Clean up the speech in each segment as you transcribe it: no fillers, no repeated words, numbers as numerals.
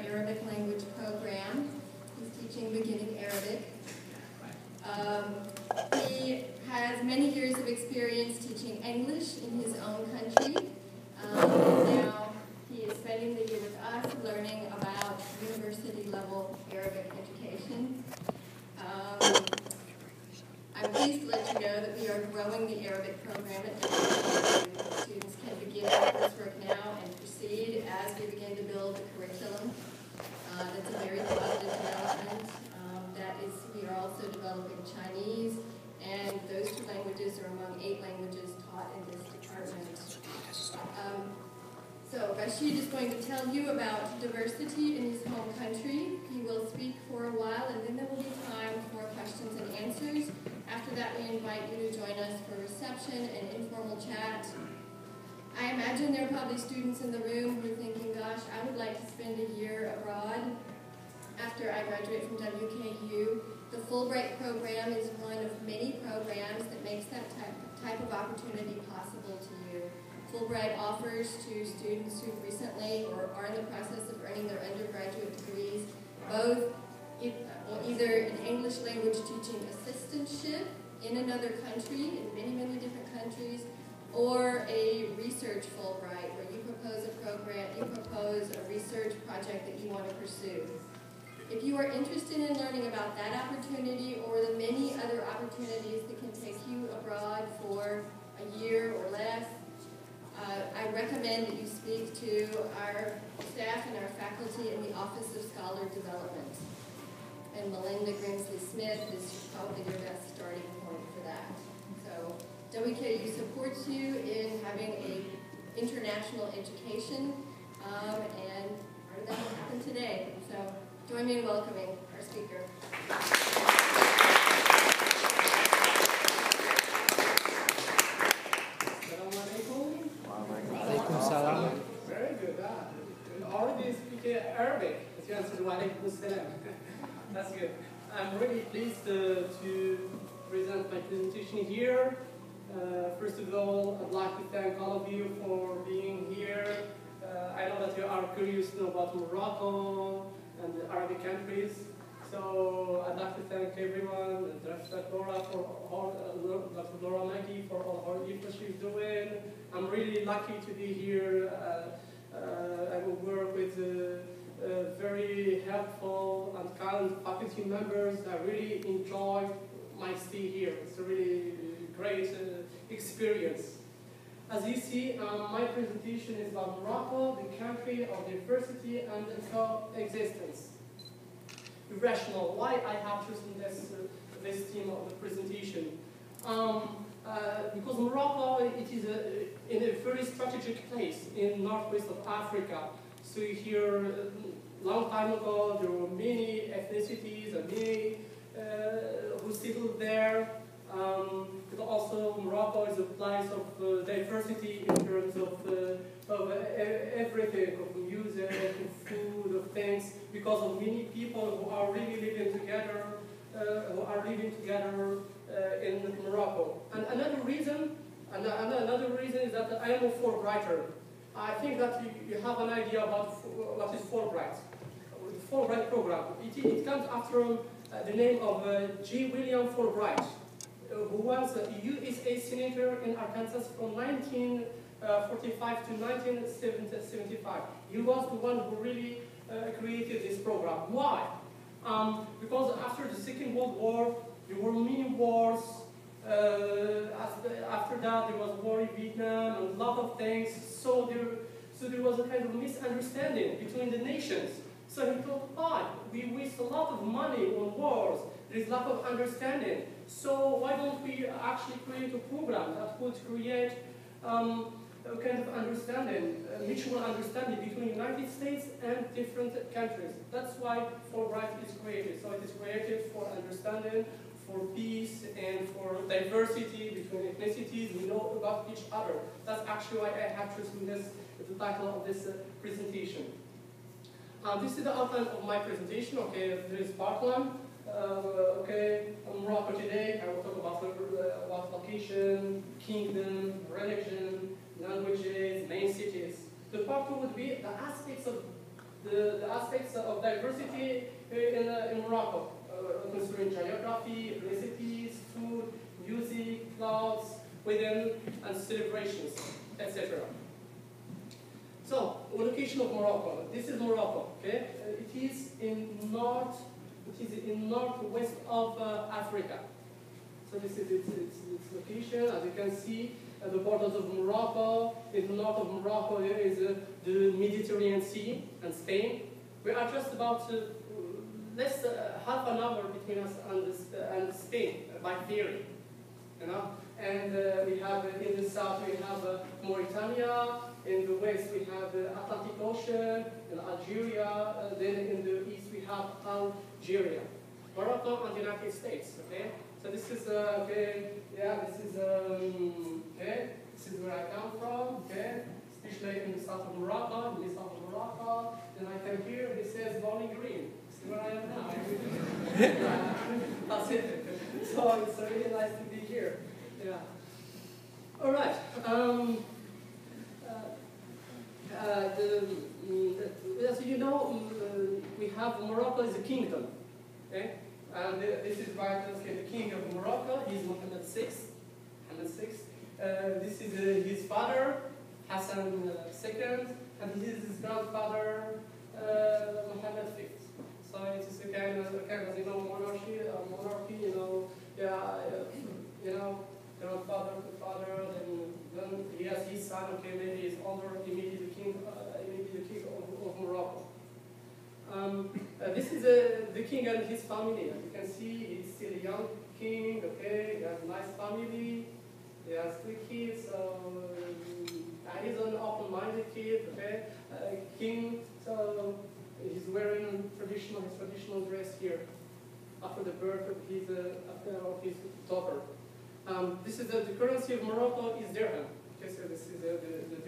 Arabic language program. He's teaching beginning Arabic. He has many years of experience teaching English in his own country. And now he is spending the year with us learning about university-level Arabic education. I'm pleased to let you know that we are growing the Arabic program at Instructor. Students can begin their coursework now and proceed as we begin to build the curriculum. That's a very positive development. We are also developing Chinese, and those two languages are among 8 languages taught in this department. So Rachid is going to tell you about diversity in his home country. He will speak for a while, and then there will be time for questions and answers. After that, we invite you to join us for reception and informal chat. I imagine there are probably students in the room who are thinking, gosh, I would like to spend a year abroad after I graduate from WKU. The Fulbright program is one of many programs that makes that type of opportunity possible to you. Fulbright offers to students who recently or are in the process of earning their undergraduate degrees both either an English language teaching assistantship in another country, in many, many different countries, or a research Fulbright where you propose a program, you propose a research project that you want to pursue. If you are interested in learning about that opportunity or the many other opportunities that can take you abroad for a year or less, I recommend that you speak to our staff and our faculty in the Office of Scholar Development. And Melinda Grimsley-Smith is probably your best starting point for that. So WKU supports you in having an international education, and part of that will happen today. So join me in welcoming our speaker. Very good. Already speaking Arabic. That's good. I'm really pleased to present my presentation here. First of all, I'd like to thank all of you for being here. I know that you are curious to know about Morocco and the Arabic countries. So I'd like to thank everyone, Dr. Laura Dr. Laura Maggie for all her efforts she's doing. I'm really lucky to be here. I will work with very helpful and kind faculty members. I really enjoy my stay here. It's a really great experience. As you see, my presentation is about Morocco, the country of diversity and coexistence. Rational. Why I have chosen this theme of the presentation? Because Morocco, it is in a very strategic place in northwest of Africa. So here, long time ago, there were many ethnicities and many who settled there. But also, Morocco is a place of diversity in terms of everything, of music, of food, of things, because of many people who are really living together, in Morocco. And another reason is that I am a Fulbrighter. I think that you have an idea about what is Fulbright. The Fulbright program. It comes after the name of G. William Fulbright, who was a USA Senator in Arkansas from 1945 to 1975. He was the one who really created this program. Why? Because after the Second World War, there were many wars. After that, there was war in Vietnam and a lot of things. So there was a kind of misunderstanding between the nations. So he thought, fine, we waste a lot of money on wars. There is lack of understanding. So why don't we actually create a program that would create a kind of understanding, mutual understanding between the United States and different countries. That's why Fulbright is created. So it is created for understanding, for peace, and for diversity between ethnicities. We know about each other. That's actually why I have chosen this as the title of this presentation. This is the outline of my presentation. Okay, there is part one. Okay, on Morocco today, I will talk about location, kingdom, religion, languages, main cities. The part two would be the aspects aspects of diversity in Morocco, concerning geography, recipes, food, music, clothes, wedding, and celebrations, etc. So, location of Morocco. This is Morocco. Okay, it is in northwest of Africa. So this is its location. As you can see, the borders of Morocco. In the north of Morocco, there is the Mediterranean Sea and Spain. We are just about less half an hour between us and Spain by ferry. You know, and we have in the south we have Mauritania. In the west we have the Atlantic Ocean and Algeria. Then in the east we have Algeria, Morocco, and the United States. Okay, so this is okay. Yeah, this is okay. This is where I come from. Okay, especially in the south of Morocco, in the south of Morocco. And I can hear it says Bowling Green. This is where I am now. That's it. So it's really nice to be here. Yeah. All right. As you know, we have Morocco is a kingdom. Okay? And this is right, okay, the king of Morocco. He's Mohammed VI. This is his father, Hassan II, and this is his grandfather, Mohammed V. So it's a kind of you know, monarchy, you know, yeah, you know, grandfather to father, then he has his son. Okay, maybe he's older, immediately the king of Morocco. This is the king and his family. As you can see, he's still a young king. Okay, he has a nice family. He has 3 kids. He's an open-minded kid. Okay, king. So he's wearing his traditional dress here after the birth of his daughter. This is the currency of Morocco is dirham. Okay, so this is the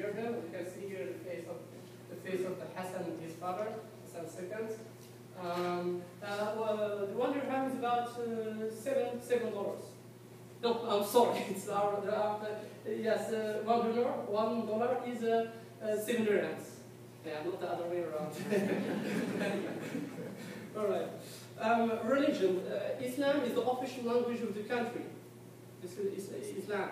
dirham. You can see here the face of the Hassan and his father, Hassan II. Well, the 1 dirham is about $7. No, I'm sorry. It's yes, $1 is 7 dirhams. Yeah, not the other way around. All right. Religion. Islam is the official language of the country. This is Islam.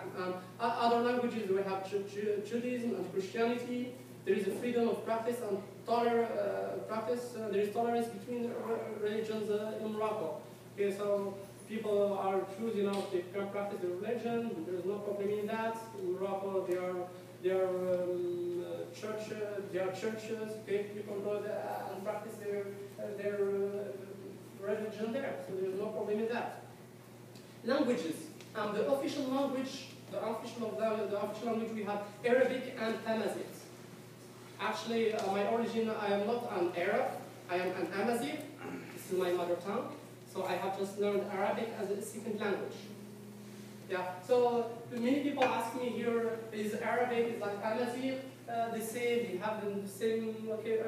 Other languages, we have Judaism and Christianity. There is a freedom of practice and there is tolerance between religions in Morocco. Okay, so people are choosing, you know, they can practice their religion. There is no problem in that. In Morocco, there are churches. Okay, people go there and practice their religion there. So there is no problem in that. Languages. The official language we have Arabic and Amazigh. Actually, my origin, I am not an Arab. I am an Amazigh. This is my mother tongue. So I have just learned Arabic as a second language. Yeah. So many people ask me here, is Arabic is like Amazigh the same? They have the same. Okay.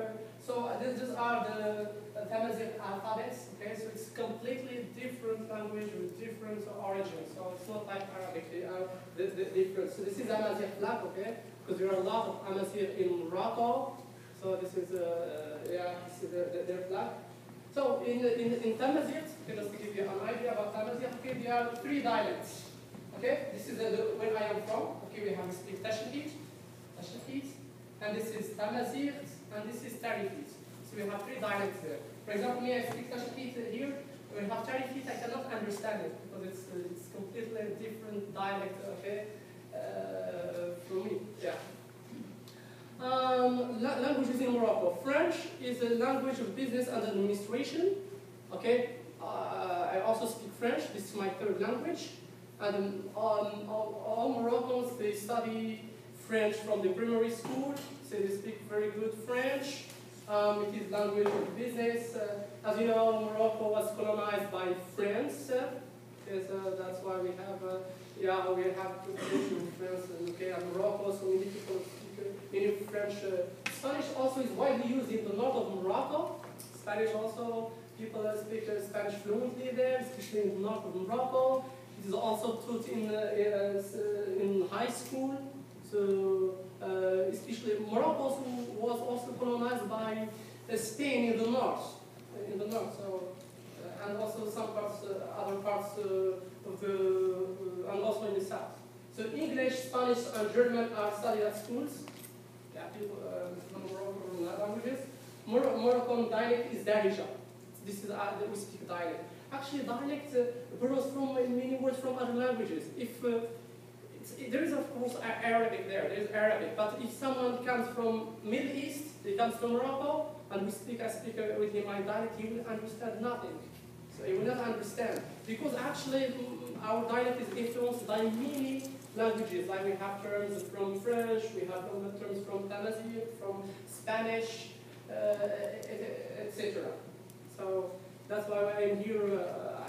So these are the Amazigh alphabets. Okay. So it's completely different language with different origins. So it's not like Arabic. They are the different. So this is Amazigh flag. Okay. Because there are a lot of Amazigh in Morocco. So this is this is their flag. So in Amazigh, just to give you an idea about Amazigh, okay, there are 3 dialects. Okay, this is where I am from. Okay, we have we speak Tashafit, and this is Amazigh, and this is Tarifit. So we have 3 dialects there. For example, me, I speak Tashafit here. When I have Tarifit, I cannot understand it because it's completely different dialect. Okay, from me. Yeah. Languages in Morocco. French is a language of business and administration. Okay, I also speak French. This is my 3rd language. And all Moroccans, they study French from the primary school, so they speak very good French. It is language of business. As you know, Morocco was colonized by France. Okay, so that's why we have we have population in France and Morocco. So many people speak French. Spanish also is widely used in the north of Morocco. Spanish also, people speak Spanish fluently there, especially in the north of Morocco. It is also taught in high school. So especially Morocco was also colonized by Spain in the north, so, and also some parts, other parts of the, and also in the south. So English, Spanish, and German are studied at schools. Yeah, people from Moroccan languages. Moroccan dialect is Darija. This is we speak dialect. Actually, dialect borrows from many words from other languages. If there is of course Arabic there. There is Arabic, but if someone comes from Middle East, he comes from Morocco, and I speak with him my dialect, he will understand nothing. So he will not understand because actually our dialect is influenced by many languages. Like we have terms from French, we have terms from Tamazight, from Spanish, etc. So that's why I'm here.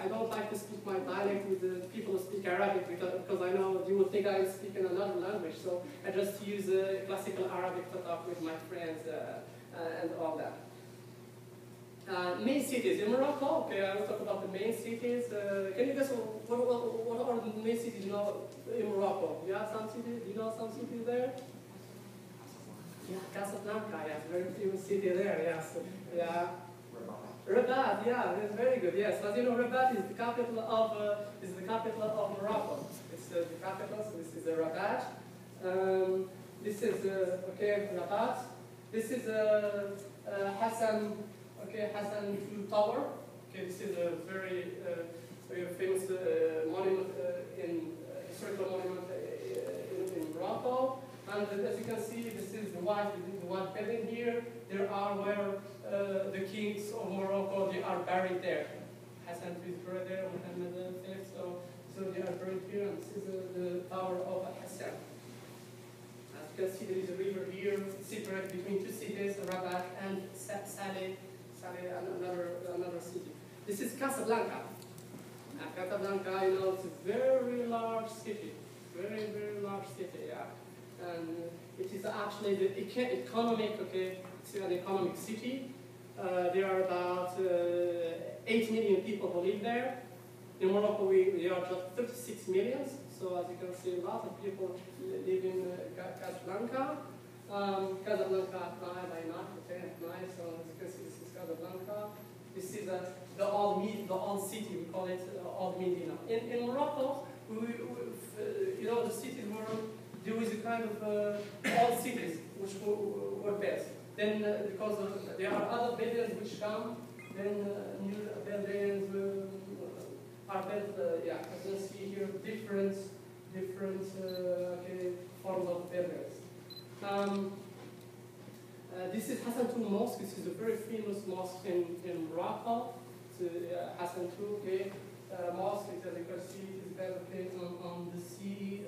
I don't like to speak my dialect with the people who speak Arabic because I know you will think I speak in another language. So I just use classical Arabic to talk with my friends and all that. Main cities in Morocco. Okay, I will talk about the main cities. Can you guess what are the main cities in Morocco? You have some cities? Do you know some cities there? Yeah, Casablanca. Yes, very famous city there. Yes, yeah. Rabat, yeah, that's very good. Yes, as you know, Rabat is the capital of Morocco. It's the capital. So this is Rabat. This is okay, Rabat. This is Hassan. Okay, Hassan II Tower. Okay, this is a very famous monument historical monument in Morocco. And as you can see, this is the white building here. There are where the kings of Morocco, they are buried there. Hassan II is buried there, Mohammed V. So they are buried here, and this is the tower of Hassan. As you can see, there is a river here, separated between two cities, Rabat and Saleh, another city. This is Casablanca. Casablanca, you know, it's a very large city, very large city, yeah. And it is actually the economic, okay, it's an economic city. There are about 8 million people who live there. In Morocco, we are just 36 million. So as you can see, a lot of people live in Casablanca. Casablanca at night, okay, at night. So as you can see, this is Casablanca. This is the old city. We call it Old Medina. In Morocco, you know, the cities were. There was a kind of old cities which were built. Then, because there are other buildings which come, then new buildings are built. Yeah, as you see here, different okay, forms of buildings. This is Hassan II Mosque. This is a very famous mosque in Morocco. It's Hassan II. Okay. Mosque, as you can see, is built on the sea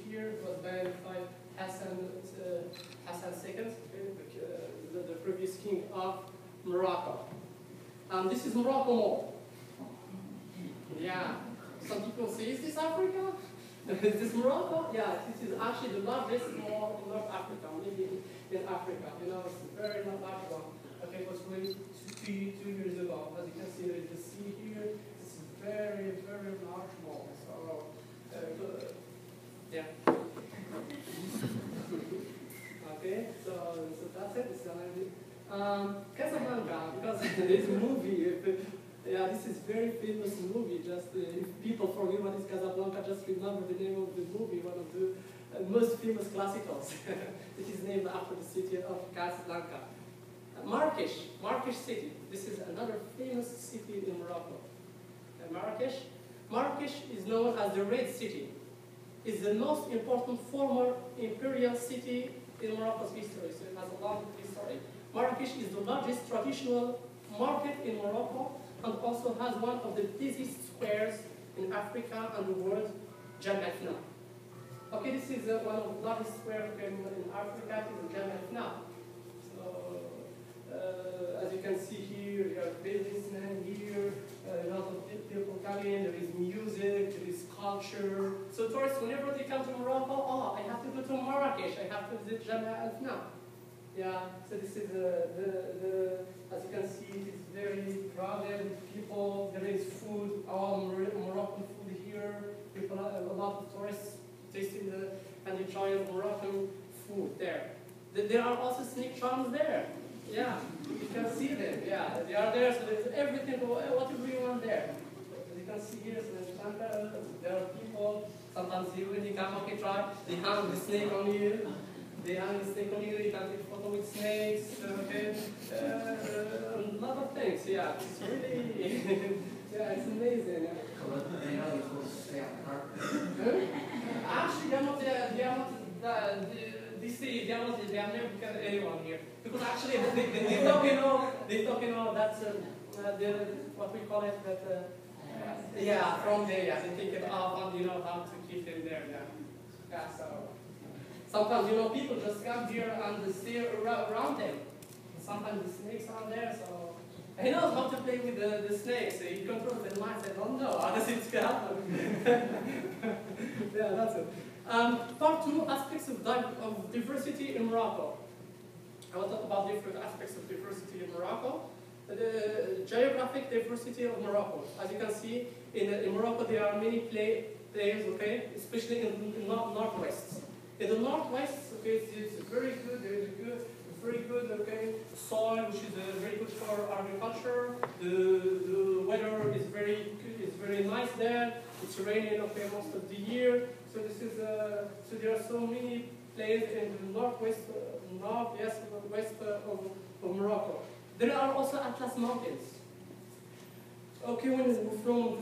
here. It was built by Hassan II, okay, the previous king of Morocco. This is Morocco Mall. Yeah. Some people say, is this Africa? Is this Morocco? Yeah, this is actually the largest mall in North Africa, maybe in Africa. You know, it's a very large one. Okay, it was raised 2 years ago. As you can see, there is the sea here. Very large mall. So, yeah. Okay, so that's it. Casablanca, because there's a movie. Yeah, this is very famous movie. Just if people forget what is Casablanca, just remember the name of the movie. One of the most famous classicals. It is named after the city of Casablanca. Marrakesh city. This is another famous city in Morocco. Marrakesh is known as the Red City. It's the most important former imperial city in Morocco's history, so it has a long history. Marrakesh is the largest traditional market in Morocco and also has one of the busiest squares in Africa and the world, Jam el-Fna. Okay, this is one of the largest squares in Africa, it is Jam el-Fna. So, as you can see here, there are businessmen here, a lot of people come in, there is music, there is culture. So tourists, whenever they come to Morocco, oh, I have to go to Marrakesh, I have to visit Jam el-Fna. Yeah, so this is as you can see, it is very crowded with people, there is food, all Moroccan food here, people, a lot of tourists tasting and enjoying Moroccan food there. There are also snake charms there. Yeah, you can Yeah, they are there, so there's everything, whatever you want there. As you can see here, so there are people, sometimes you when you come, okay, try, they hang the snake on you. They hang the snake on you, you can take photo with snakes, okay, a lot of things, yeah, it's really, yeah, it's amazing. Yeah. They know you're supposed to stay on the carpet. Actually, they are not, they have never got anyone here. Because actually, they talk, that's what we call it, that, yeah, from there, yeah, they take it off and how to keep them there, yeah. Yeah, so. Sometimes, people just come here and stay around them. Sometimes the snakes are there, so he knows how to play with the snakes. He controls the mind. I don't know how does it happen. Yeah, that's it. Part 2, aspects of diversity in Morocco. I will talk about different aspects of diversity in Morocco. The geographic diversity of Morocco. As you can see, in Morocco there are many players, okay, especially in the northwest. In the northwest, okay, it's very good. There is very good, okay, soil, which is very good for agriculture. The weather is very nice there. It's raining, okay, most of the year. So this is so there are so many places in the northwest of Morocco. There are also Atlas Mountains. Okay, from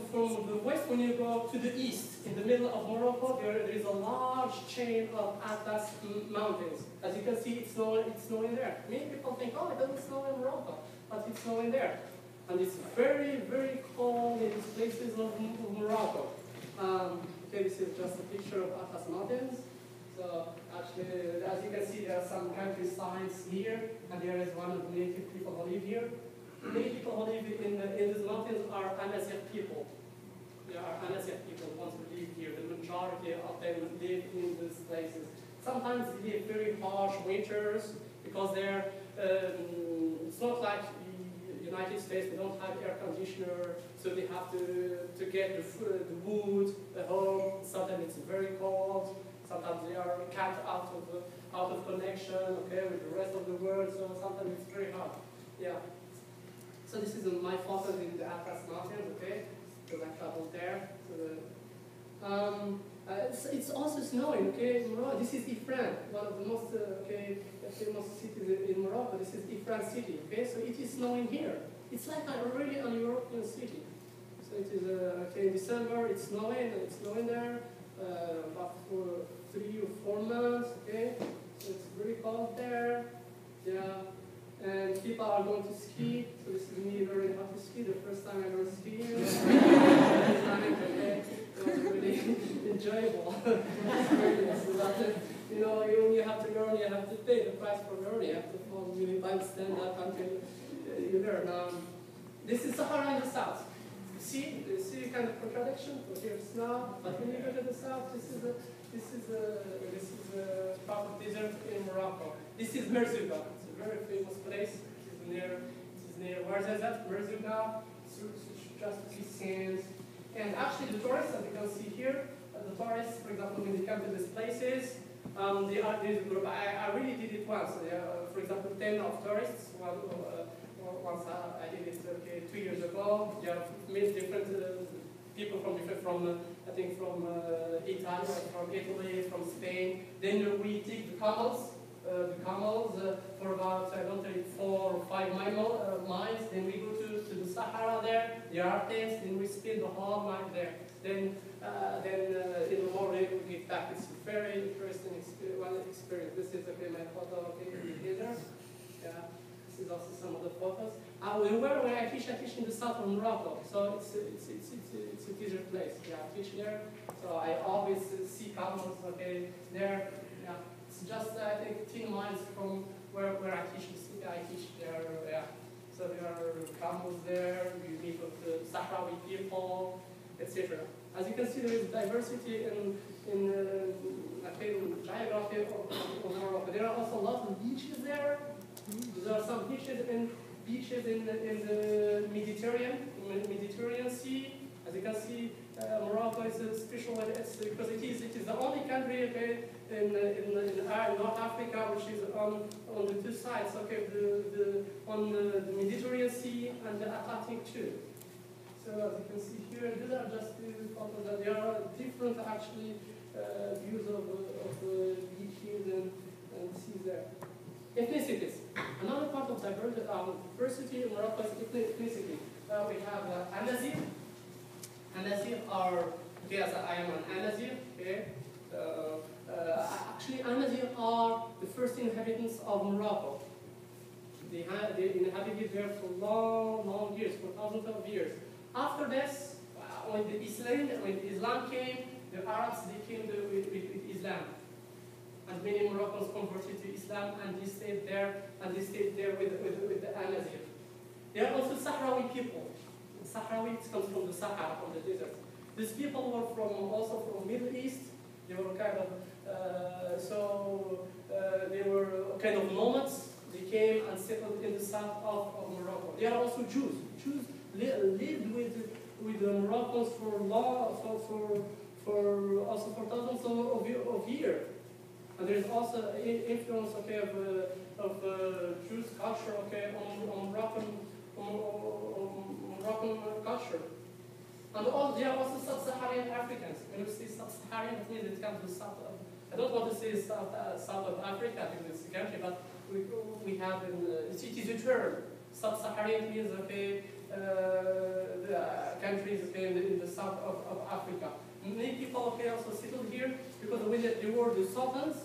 the west, when you go to the east, in the middle of Morocco, there is a large chain of Atlas Mountains. As you can see, it's snowing there. Many people think, oh, it doesn't snow in Morocco, but it's snowing there. And it's very, very cold in these places of Morocco. Okay, this is just a picture of Atlas Mountains. So actually, as you can see, there are some countrysides here, and there is one of the native people who live here. Many people who live in these mountains are Amazigh people. They are Amazigh people who want to live here. The majority of them live in these places. Sometimes they live very harsh winters because they're. It's not like the United States. They don't have air conditioner, so they have to get the wood at home. Sometimes it's very cold. Sometimes they are cut out of connection, okay, with the rest of the world. So sometimes it's very hard. Yeah. So this is my photos in the Atlas Mountains, okay? Because I traveled there. So it's also snowing, okay? Morocco. This is Ifrane, one of the most famous cities in Morocco. This is Ifrane city, okay? So it is snowing here. It's like already a European city. So it is okay in December. It's snowing there about for 3 or 4 months, okay? So it's very cold there. Yeah. And people are going to ski, so this is me learning how to ski, the first time I ever skied. It was really enjoyable experience. You have to learn, you have to pay the price for learning, you have to fall many times, stand up until you learn. This is Sahara in the south. You see kind of contradiction? So here's snow, but when you go to the south, this is a part of desert in Morocco. This is Merzouga. Very famous place. It is near where is that? Merzouga. Just to see sands. And actually the tourists, as you can see here, the tourists, for example, when they come to these places, there's a group. I really did it once. For example, 10 of tourists. Once I did it 2 years ago. There are many different people from Italy, from Spain. Then we take the camels. For about, I don't know, 4 or 5 miles. Then we go to the Sahara there. There are tents. Then we spend the whole night there. Then in the morning we get back. It's a very interesting experience. This is my photo in the desert. Yeah. This is also some of the photos. When I teach in the south of Morocco. So it's a desert place. Yeah, I teach there. So I always see camels. Okay, there. Yeah. It's just, I think, 10 miles from where I teach there, yeah. So there are camels there, you meet with the Sahrawi people, etc. As you can see, there is diversity in geography of Morocco. There are also a lot of beaches there. There are some beaches in the Mediterranean Sea. As you can see, Morocco is a special one. Because it is the only country, okay, in North Africa which is on the two sides. Okay, on the Mediterranean Sea too. So as you can see here, these are just two photos that there are different actually views of beaches and seas there. Ethnicities. Another part of diversity in Morocco is ethnicity. We have Anazir. Anazir are, okay, as I am an Anazir, okay. Actually, Anazir are the first inhabitants of Morocco. They inhabited there for long years, for thousands of years. After this, when Islam came, the Arabs they came with Islam, and many Moroccans converted to Islam, and they stayed there, with the Anazir. They are also Sahrawi people. Sahrawi comes from the Sahara, from the desert. These people were also from Middle East. They were kind of they were kind of nomads. They came and settled in the south of Morocco. They are also Jews. Jews lived with the Moroccans for thousands of years. And there is also influence, okay, of Jewish culture, okay, on Moroccan culture. And they are also sub-Saharan Africans. When you say sub-Saharan, it means it comes to south of. I don't want to say south of Africa in this country, but we have it is a term. Sub-Saharan means, okay, the countries, okay, in the south of Africa. Many people, okay, also settled here because when they were the sultans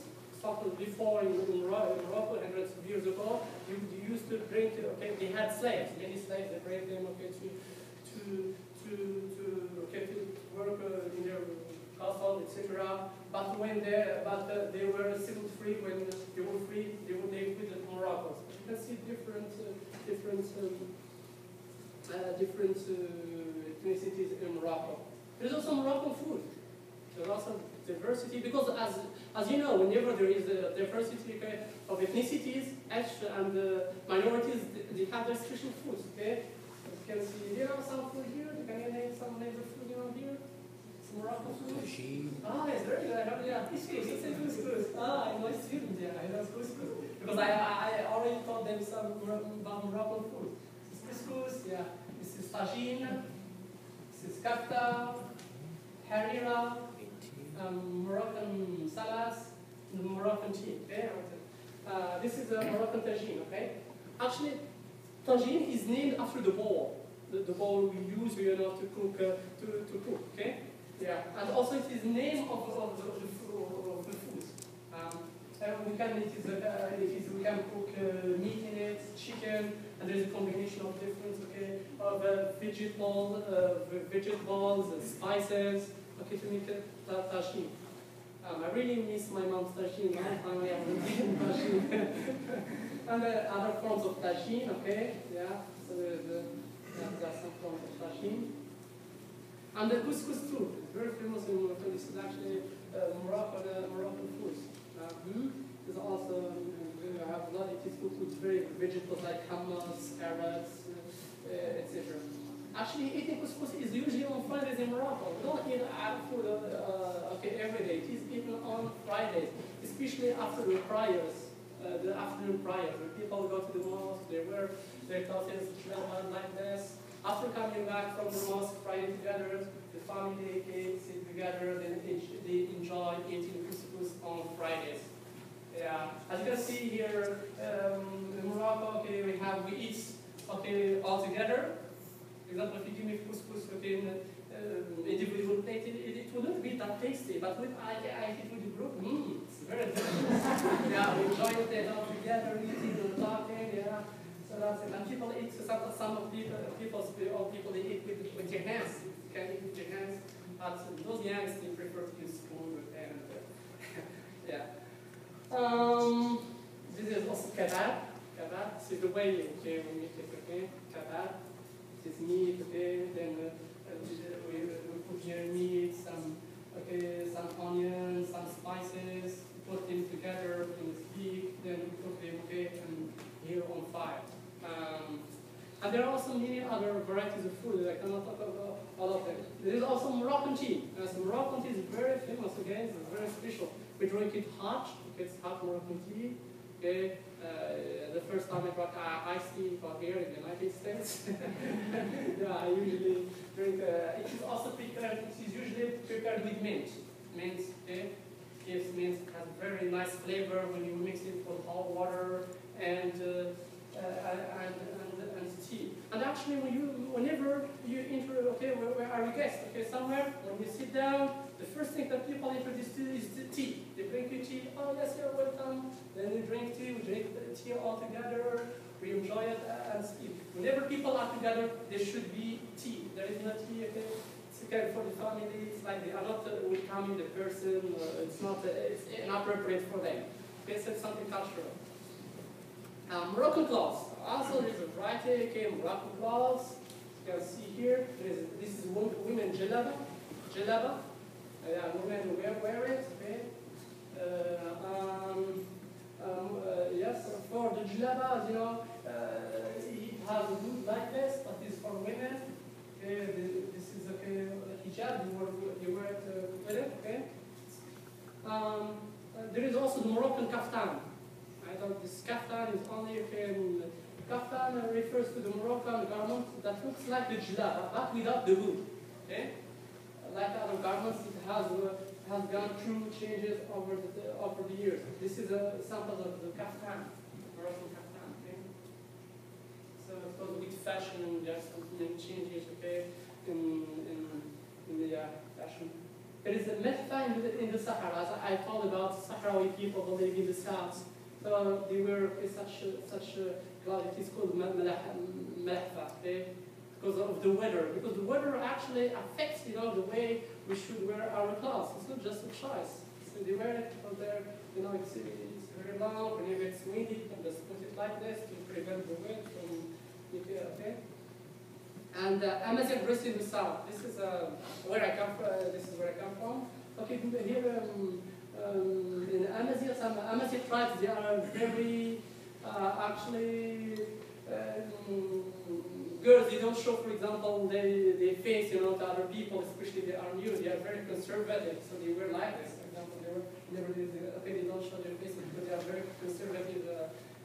before in Morocco hundreds of years ago. They used to bring, okay, they had slaves, many slaves. They bring them, okay, to work in their castle, etc. But when they were settled free, when they were free, they would live with the Moroccans. You can see different ethnicities in Morocco. There's also Moroccan food. There's also diversity because, as you know, whenever there is a diversity, okay, of ethnicities and minorities, they have their special foods. Okay, as you can see, there are some food here. Can you name some neighbor food around here? Some Moroccan food. Ah, it's very good. Yeah, couscous. It's a couscous. Ah, I know students. Yeah, I know couscous because I already taught them some about Moroccan food. This is couscous. Yeah, this is tagine. This is kafta, harira. Moroccan salads, and Moroccan tea. Okay? This is a Moroccan tagine. Okay? Actually, tagine is named after the bowl. The bowl we use, to cook. To cook. Okay? Yeah. And also, it is name of the food. We can cook meat in it, chicken, and there is a combination of different, okay, of vegetables, and spices. Okay, to make tagine. I really miss my mom's tagine. Long time I haven't eaten tagine. And other forms of tagine, okay? Yeah, so there are some forms of tagine. And the couscous too. It's very famous in Morocco. This is actually Moroccan food. There's also, I have a lot of cooked very vegetables like hummus, carrots, etc. Actually, eating couscous is usually on Fridays in Morocco. We don't eat Arab food every day. It is eaten on Fridays, especially after the prayers, the afternoon prayers. When people go to the mosque, they wear their clothes like this. After coming back from the mosque, praying together, the family sit together, then they enjoy eating couscous on Fridays. Yeah, as you can see here in Morocco, okay, we eat all together. For example, if you give me couscous in individual plate, it will not be that tasty, but when I eat it with the group, it's very delicious. Yeah, we enjoy it all together, eating and talking, yeah. So that's it. And people eat, some of people they eat with their hands. You can eat with your hands, but those youngs, they prefer to use spoon and yeah. This is also kebab. Kebab, this is the way we make it, okay? Kebab. It is meat, okay, then we put here meat, some onions, some spices, put them together in the stick, then we cook them, okay, and here on fire. And there are also many other varieties of food that I cannot talk about all of them. There is also Moroccan tea. Moroccan tea is very famous, okay, it's very special. We drink it hot, okay, it's hot Moroccan tea, okay. The first time I drank iced tea here in the United States. Yeah, I usually drink. It is also prepared. It is usually prepared with mint. Mint, okay? Yes, mint has very nice flavor when you mix it with hot water and tea. And actually, whenever you enter, okay, where are you guests? Okay, somewhere when you sit down, the first thing that people introduce to you is the tea. They bring you tea. Oh yes, you're welcome. Then we drink tea. We drink the tea all together. We enjoy it and speak. Whenever people are together, there should be tea. There is no tea, okay? It's okay for the family. It's like they are not welcoming the person. It's not. It's inappropriate for them. Okay, so it's something cultural. Moroccan clothes. Also, there's a variety. Okay, Moroccan clothes. You can see here. This is women jalaba. Jalaba. Women wear it. Okay. Yes, for the jalaba, you know, it has a look like this, but it's for women. Okay, this is okay, hijab, you wear it with it, okay? There is also the Moroccan kaftan. I thought this kaftan is only, okay, kaftan refers to the Moroccan garment that looks like the jalaba, but without the hood, okay? Like other garments, it has gone through changes over the years. This is a sample of the kaftan, Moroccan kaftan. Okay? So it goes with fashion, just some changes, okay, in the fashion. There is a metha in the Sahara. As I told about Sahrawi people who live in the south. So they wear such a cloth. It is called malahfa, okay? Because of the weather. Because the weather actually affects, you know, the way we should wear our clothes. It's not just a choice. So they wear it because they're, you know, it's very long. Whenever it's windy, you can just put it like this to prevent the wind from, okay? And Amazigh dressed in the south. This is where I come from. This is where I come from. Okay, here in Amazigh, some Amazigh tribes, they are very actually. Girls, they don't show, for example, they face, you know, to other people, especially they are new. They are very conservative, so they wear like this. For example, they don't show their faces because they are very conservative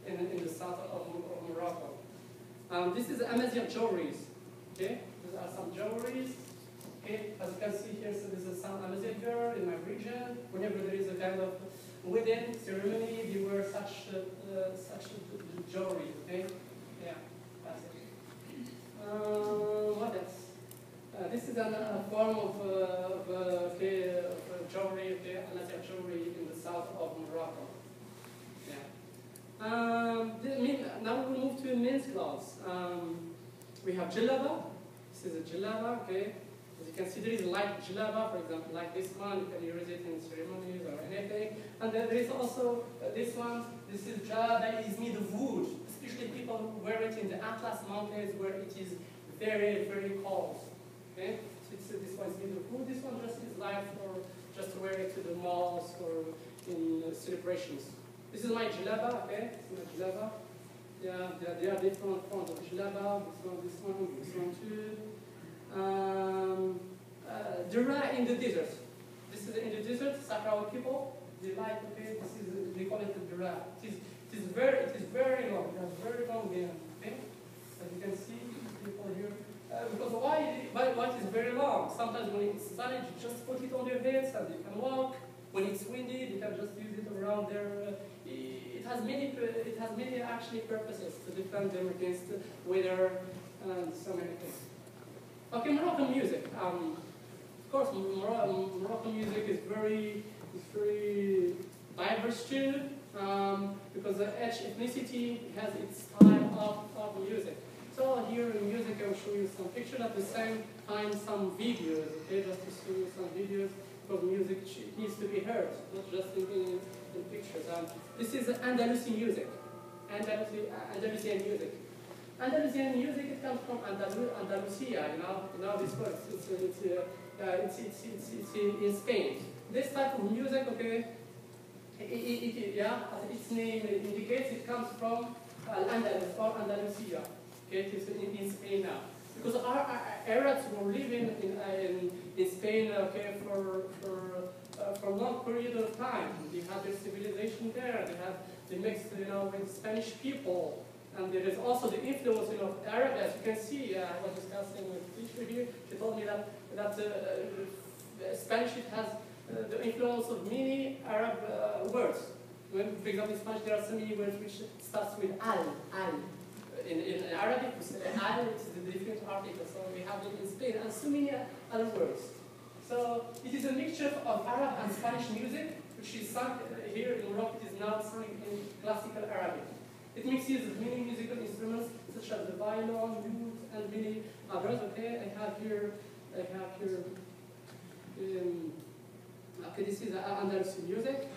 in the south of Morocco. This is Amazigh jewelries. Okay, these are some jewelries. Okay, as you can see here, so this is some Amazigh girl in my region. Whenever there is a kind of wedding ceremony, they wear such jewelry. Okay, yeah. What else? This is a form of jewelry, Amazigh jewelry in the south of Morocco. Yeah. Now we move to men's clothes. We have jalaba. This is a jalaba, okay? As you can see, there is light jalaba, for example, like this one. You can use it in ceremonies or anything. And then there is also this one. This is jalaba that is made of wood. Especially people who wear it in the Atlas Mountains where it is very, very cold. Okay? So this one is made of wood. This one just is light for just to wear it to the malls or in celebrations. This is my jalaba, okay? This is my jalaba. Yeah, there are different forms of jalaba. This one too. Dura in the desert. This is in the desert. Sahrawi people, they like, okay? They call it the dura. It is very long. It has very long hair. Okay, as you can see, people here. Because why it is very long? Sometimes when it's sunny, you just put it on your heads and you can walk. When it's windy, you can just use it around there. It has many actually purposes to defend them against weather and so many things. Okay, Moroccan music. Of course, Moroccan music is very diverse too. Because each ethnicity has its style of music. So here in music, I will show you some pictures at the same time some videos, okay, just to show you some videos, because music needs to be heard, not just in pictures. This is Andalusian music. Andalusian music. Andalusian music, it comes from Andalusia, you know this word. It's in Spain. This type of music, okay, as its name indicates, it comes from Al-Andalus or Andalusia. Okay, it is in Spain now. Because our Arabs were living in Spain, okay, for a long period of time. They had their civilization there. They mixed, you know, with Spanish people. And there is also the influence of Arab, as you can see. I was discussing with the teacher here. She told me that Spanish it has the influence of many Arab words. When, for example, in Spanish there are so many words which starts with al. In Arabic, we say al, which is the different article. So we have it in Spain and so many other words. So it is a mixture of Arab and Spanish music, which is sung here in Morocco. It is now sung in classical Arabic. It mixes many musical instruments such as the violin, oud, and many others. Okay, I have here. Okay, this is Andalusian music.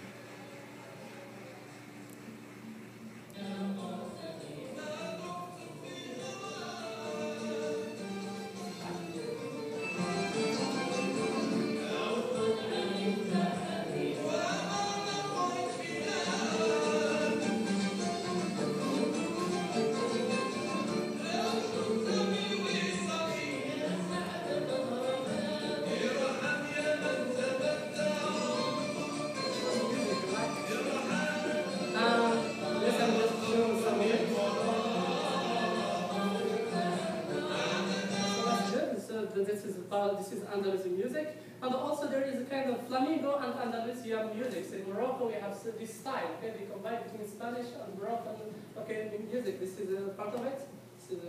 This is Andalusian music, and also there is a kind of flamenco and Andalusian music. So in Morocco we have this style. Okay, we combine between Spanish and Moroccan music. This is a part of it. This is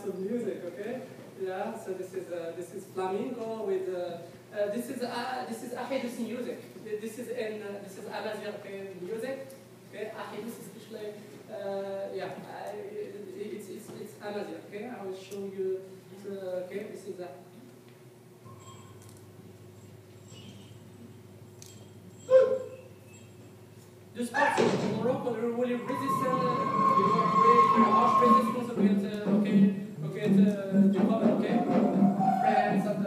of music, okay? Yeah. So this is flamenco with this is Ahidus music. This is Amazigh music. Okay, Ahidus especially. Yeah, it's Amazigh. Okay, I will show you. Okay, this is that. This part of Morocco are really resistant. Very harsh resistance against the common, okay? France and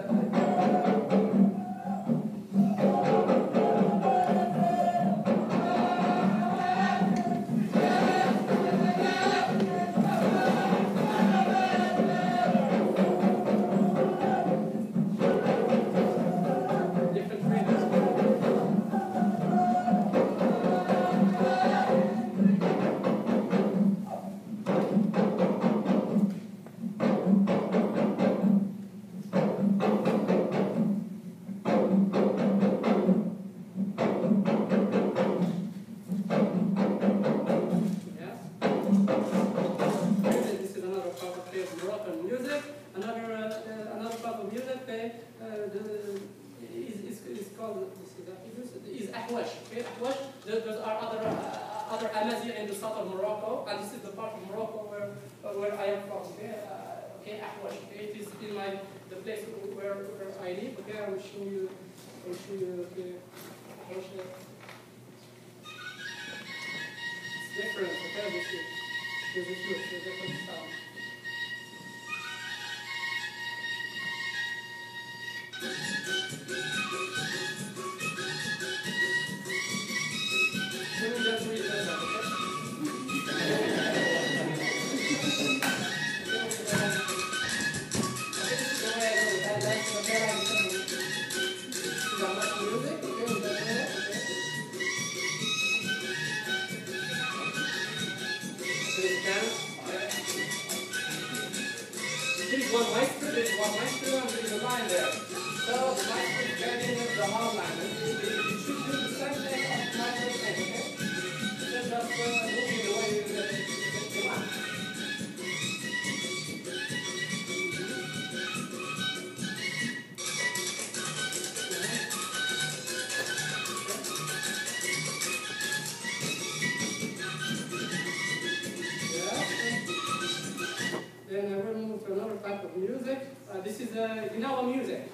type of music. This is Gnawa music.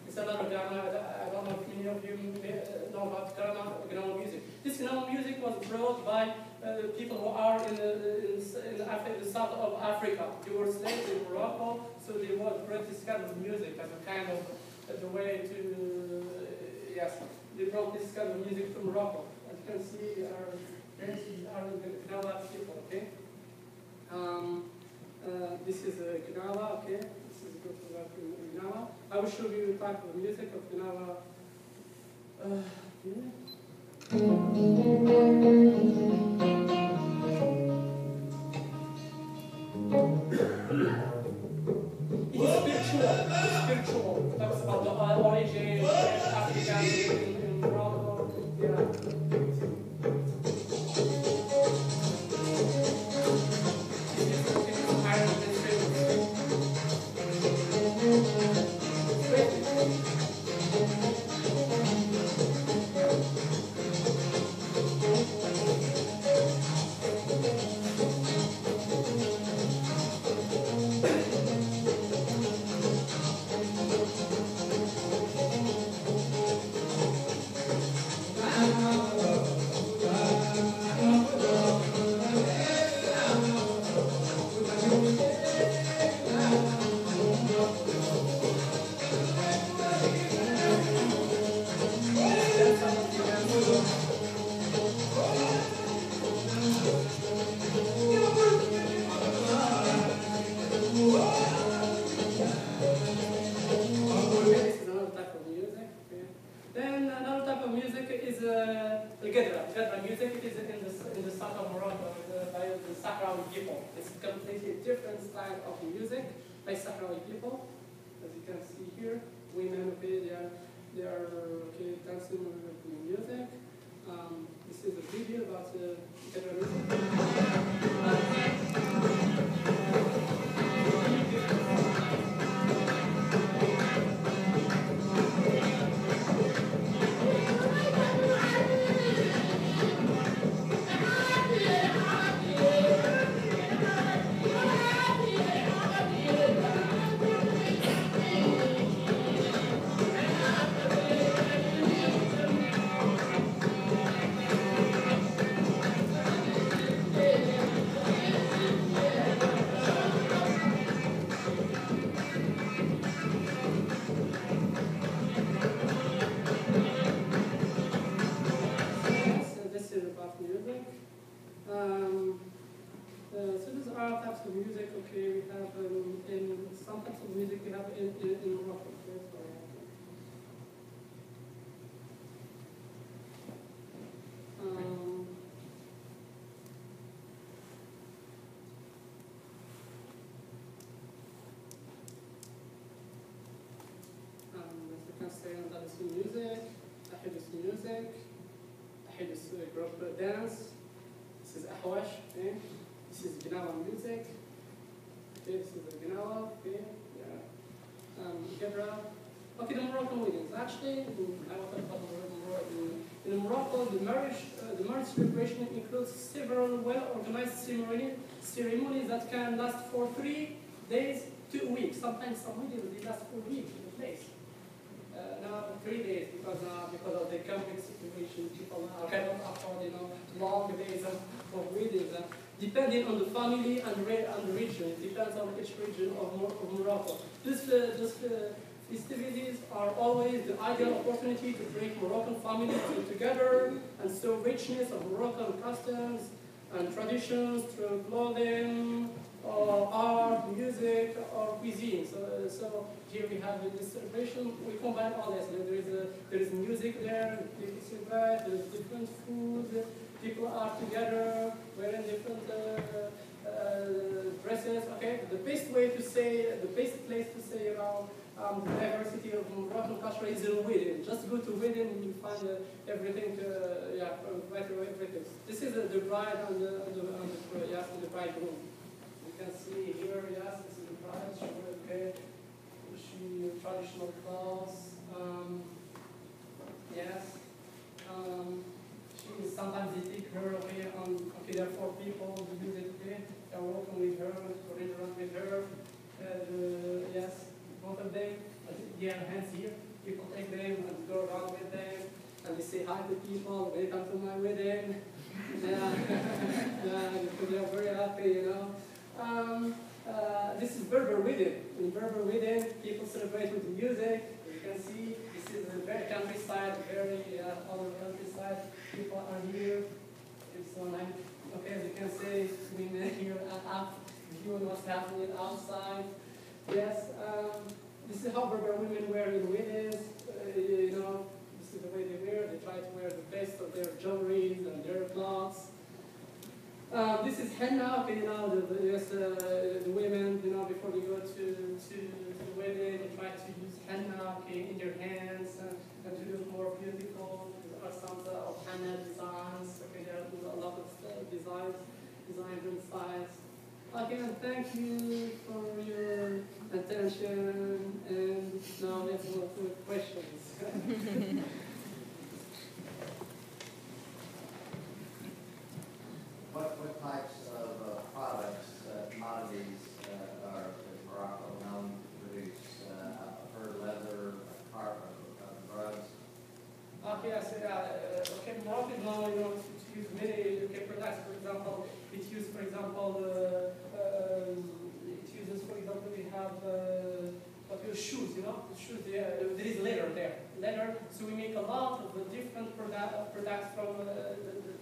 It's another Ghana. I don't know if many of you know about Gnawa music. This Gnawa music was brought by people who are in the south of Africa. They were slaves in Morocco, so they would bring this kind of music as a kind of the way to, yes, they brought this kind of music to Morocco. As you can see, they are Gnawa people, okay? This is Gnawa, okay? This is good for that Gnawa. I will show you the type of music of Gnawa. It's spiritual. Talks about the origin of Africa in Morocco. Yeah. Group dance. This is Ahwash, okay? This is Gnawa music. Okay, this is the Gnawa, okay? Yeah. Gebra. Okay, the Moroccan weddings. Actually, I want to talk about Morocco. In Morocco, the marriage celebration includes several well-organized ceremonies that can last for 3 days to a week. Sometimes some weddings they last for a week in a place. Now 3 days because of the economic situation, people cannot afford long days of weddings. Depending on the family and the region, it depends on each region of Morocco. These festivities are always the ideal opportunity to bring Moroccan families together and show richness of Moroccan customs and traditions through clothing, or art, music, or cuisine. So here we have in this celebration, we combine all this. There is music there, there is different food, people are together, wearing different dresses. Okay, the best place to say about the diversity of Moroccan culture is in wedding. Just go to wedding and you find everything. Everything. This is the bride and the bridegroom. You can see here, yes, this is the bride. She traditional clothes. Yes. Sometimes they take her, there are 4 people, the music, they're walking with her, running around with her. Yes, both of them. Yeah, hands here. People take them and go around with them, and they say hi to people. Welcome to my wedding. Yeah, they are very happy, you know. This is Berber wedding. In Berber wedding, people celebrate with music. You can see this is a very countryside, very other countryside. People are here. It's so nice. Okay, as you can see, women here up, viewing what's happening outside. Yes, this is how Berber women wear in weddings. You know, this is the way they wear. They try to wear the best of their jewelry and their clothes. This is henna. Okay, you know, the women, you know, before they go to the wedding, they try to use henna, okay, in their hands and to look more beautiful. There are some of henna designs. Okay, there are a lot of designs and styles. Okay, and thank you for your attention. And now let's move to questions. What types of products, commodities is Morocco known to produce? I've heard leather, carpet, drugs. Okay, I said, okay, Morocco is known, you know, to use many products. For example, it uses, for example, we have what your shoes, you know, shoes. There is leather there, leather. So we make a lot of different products from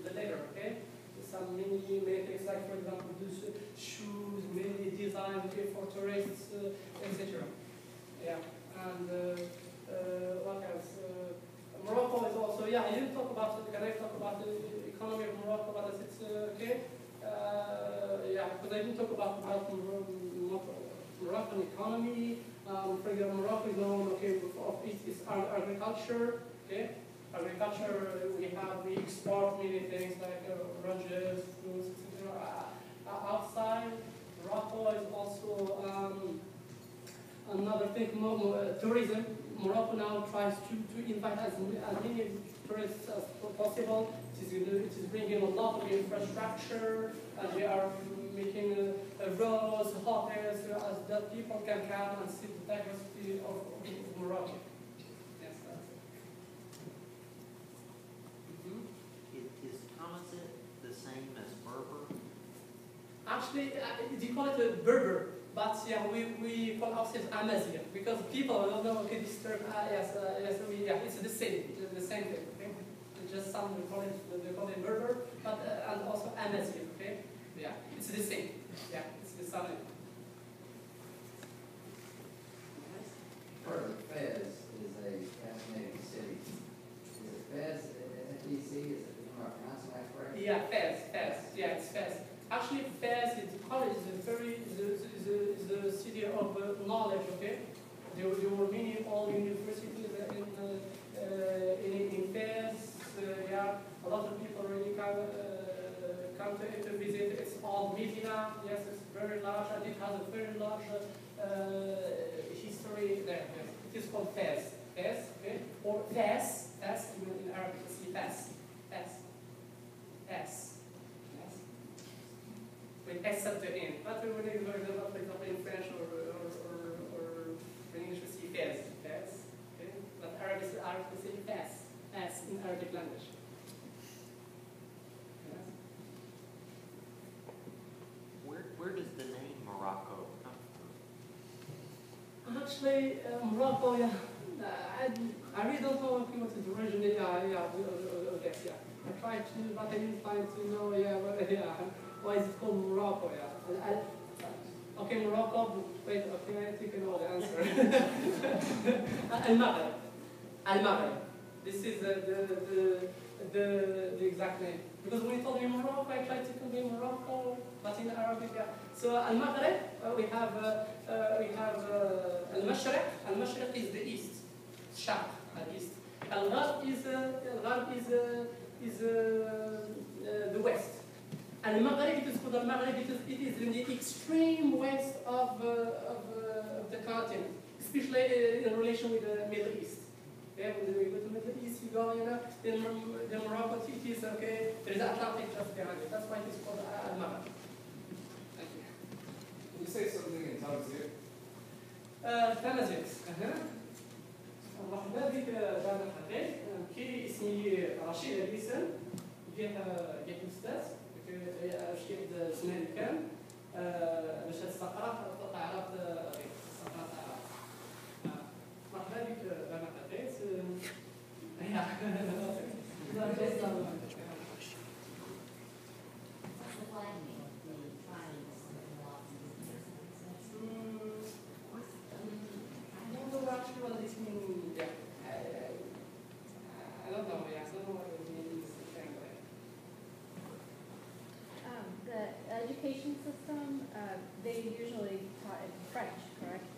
the leather. Okay. Some many things like, for example, these shoes, many designs, okay, for tourists, etc. Yeah, and what else? Morocco is also, yeah, I didn't talk about it. Can I talk about the economy of Morocco? But it's okay. Yeah, because I didn't talk about Moroccan economy. For example, Morocco is known, okay, of its agriculture. Okay. Agriculture, we export many things like oranges, fruits, etc. Outside, Morocco is also another thing. Tourism. Morocco now tries to invite as many tourists as possible. It is bringing a lot of infrastructure, and they are making roads, hotels, as that people can come and see the diversity of Morocco. Actually, they call it a Berber, but yeah, we call ourselves Amazigh because people don't know. Okay, this term. Yes, it's the same thing. Okay, it's just some they call it Berber, but and also Amazigh. Okay, yeah, it's the same. Yeah, it's the same. Fez is a fascinating city. Is it Fez? F-E-C? Am I pronouncing that correctly? Yeah, Fez. Yeah, it's Fez. Actually, Fez is the city of knowledge. Okay, there were many old universities in Fez. Yeah, a lot of people really come to visit. It's called Medina. Yes, it's very large, and it has a very large history there. Yes. It is called Fez. Fez, okay, or Fez. Fez in Arabic. It's Fez. Fez. With S at the end. But when you learn about, for example, in French or in English, we see Fez. Okay? But Arabic we say Fez. S in Arabic language. Yes. Where does the name Morocco come from? Actually, Morocco, yeah. I really don't know what is originally. Okay, yeah. I tried to, but I didn't find to know. Why is it called Morocco? Yeah. Okay, Morocco. Wait. Okay, I think I know the answer. Al-Maghreb. This is the exact name. Because when you told me Morocco, I tried to convey Morocco, but in Arabic. Yeah. So Al-Maghreb, we have Al-Mashriq. Al-Mashriq is the east. Sharq, east. Al-Gharb is the west. And Maghreb, it is called Maghreb because it is in the extreme west of the continent, especially in relation with the Middle East. Yeah, when you go to the Middle East, you go, then Morocco, it is okay. There is Atlantic just behind it. That's why it is called Maghreb. Thank you. Can you say something in tongues here? تمازيغ. مرحبا بك دار الحقيق. كي اسمي رشيد أبيسن، جيت أستاذ شكيت سنة كان باش هاد الثقافة تعرف الثقافة. مرحبا بك دار الحقيق. Education system, they usually taught in French, correct?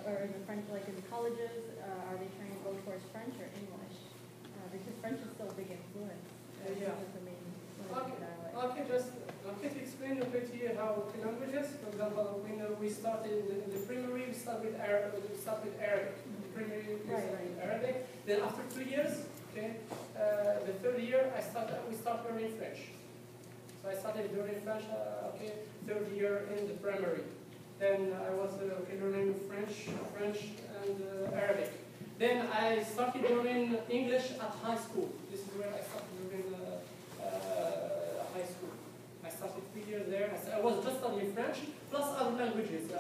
Or in the French, like in colleges, are they trying to go towards French or English? Because French is still a big influence. Yeah. It's the main dialect. Okay, just to explain a bit here how the languages. For example, when we started in the primary, we start with Arabic. The primary we start with Arabic. Then after 2 years, okay, the third year we start learning French. So I started learning French, third year in the primary. Then I was learning French and Arabic. Then I started learning English at high school. This is where I started learning high school. I started 3 years there. I was just studying French plus other languages. I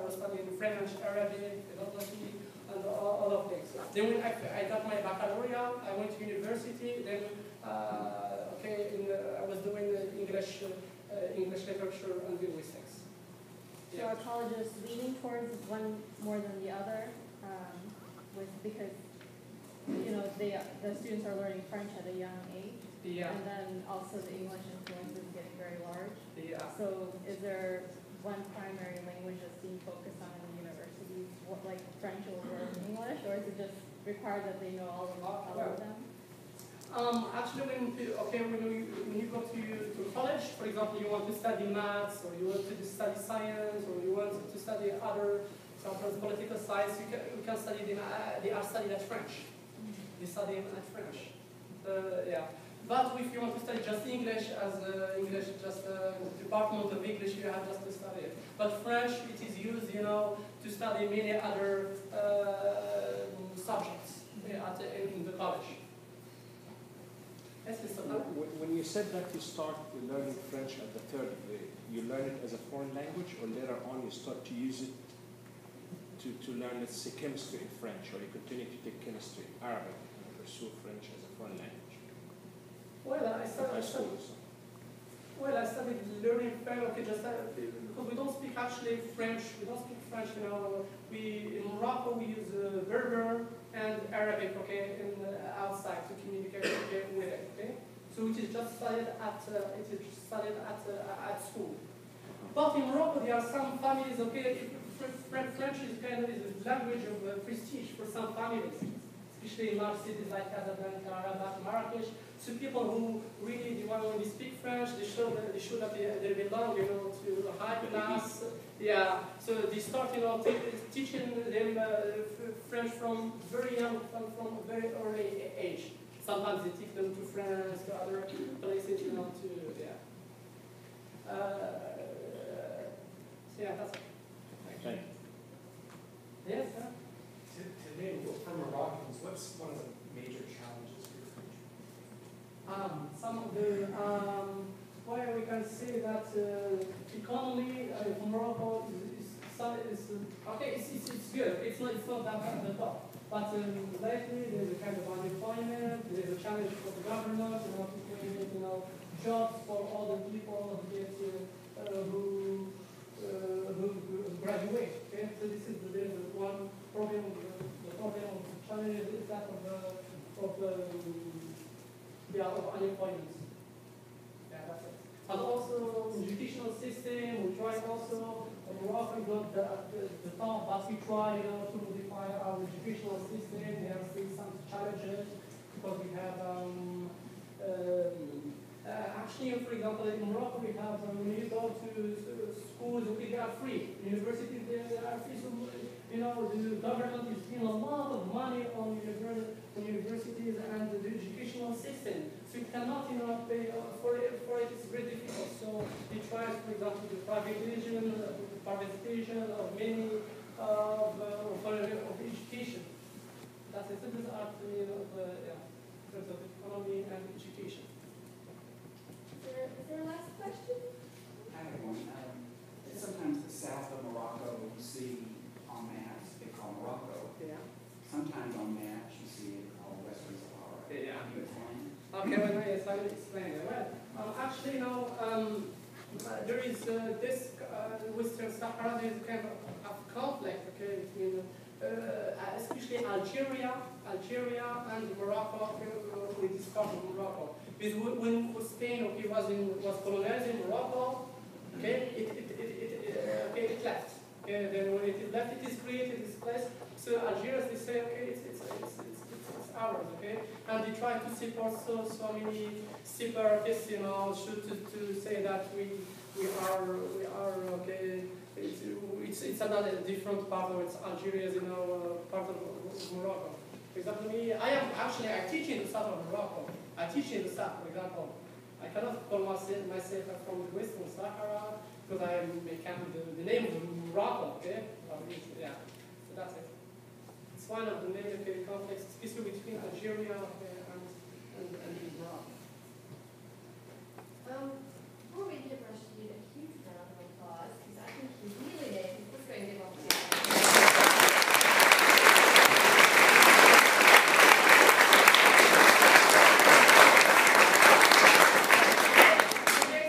was studying French, Arabic, philosophy, and all of things. Then when I got my baccalaureate, I went to university. Then I was doing English literature and linguistics. So are colleges leaning towards one more than the other? Because the students are learning French at a young age, and then also the English influence is getting very large. So is there one primary language that's being focused on in the universities, like French over English, or is it just required that they know all of them? Actually, when you go to college, for example, you want to study maths, or you want to study science, or you want to study other, sometimes political science, you can study them. They are studied at French. They study at French. But if you want to study just English, just department of English, you have just to study it. But French, it is used, to study many other subjects in the college. When you said that you start learning French at the third grade, you learn it as a foreign language, or later on you start to use it to learn, let's say, chemistry in French, or you continue to take chemistry in Arabic and pursue French as a foreign language? Well, I started learning French, because we don't speak actually French. We don't speak French, in Morocco we use Berber and Arabic, outside to communicate with it, So it is just studied at school. But in Morocco there are some families, French is kind of a language of prestige for some families, especially in large cities like Casablanca, Rabat, Marrakesh. So people who really, when they speak French, they show that they belong, to a high class. So they start, teaching them French from very young, from a very early age. Sometimes they take them to France, to other places, that's it. Thank you. Yes, sir? Today, for Moroccans, what's one of the major challenges for your country? Some of the, we can say that economy for Morocco is good. It's not that at the top. But lately there's a kind of unemployment. There's a challenge for the government, to create, jobs for all the people who graduate. So this is the one problem. The problem of the challenge is that of unemployment. That's it. And also educational system. We try also. Morocco is not the top, but we try, to modify our educational system. There are still some challenges because we have. Actually, for example, in Morocco, we have when you go to schools, they are free. Universities, they are free. So, the government is spending a lot of money on universities and the educational system. So you cannot, pay for it. It's very difficult. So they try, for example, the privatization of many Okay, well, yes, I will explain it. Well, actually, there is this Western Sahara, there is kind of conflict, okay, between especially Algeria and Morocco, with this part of Morocco. Because when Spain, okay, was colonizing Morocco, okay, it left. Okay, then when it left, it is created this place. So Algerians, they say, okay, it's ours, okay, and they try to support so many separatists, to say that we are okay. It's another different part of it's Algeria's, part of Morocco. For example, I teach in the south of Morocco. I teach in the south, for example. I cannot call myself from the Western Sahara because I become the name of Morocco, okay? Yeah, so that's it. It's one of the major conflicts, especially between Algeria and Morocco. Before we give Rachid a huge round of applause, because I think he really did, let's go and give him a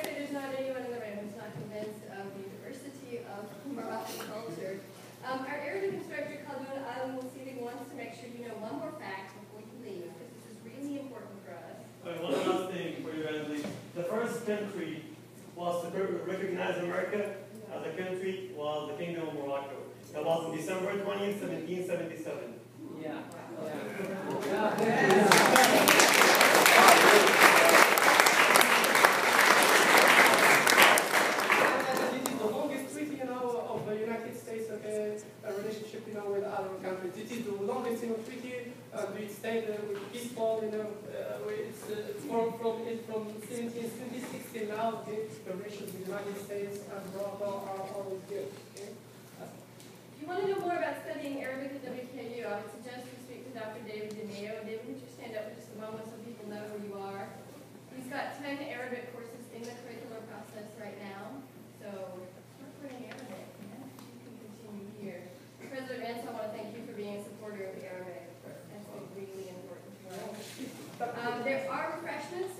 there's not anyone in the room who's not convinced of the diversity of Moroccan culture. Our Arabic instructor, Khaldoun wants to make sure you know one more fact before you leave, because this is really important for us. One last thing for you guys leave. The first country was to recognize America as a country was the Kingdom of Morocco. That was in December 20th, 1777. Yeah. Of the United States, okay, a relationship, with other countries. It is the longest, treaty. We stayed with peaceful, it's from 1726 till now. Okay, the relations with the United States and Morocco are always good. Okay. If you want to know more about studying Arabic at WKU, I would suggest you speak to Dr. David Dineo. David, would you stand up for just a moment so people know who you are? He's got 10 Arabic courses in the curricular process right now. So start learning Arabic. Yeah, you can continue here. President Vance, I want to thank you for being a supporter of Arabic. That's been really important for us. There are refreshments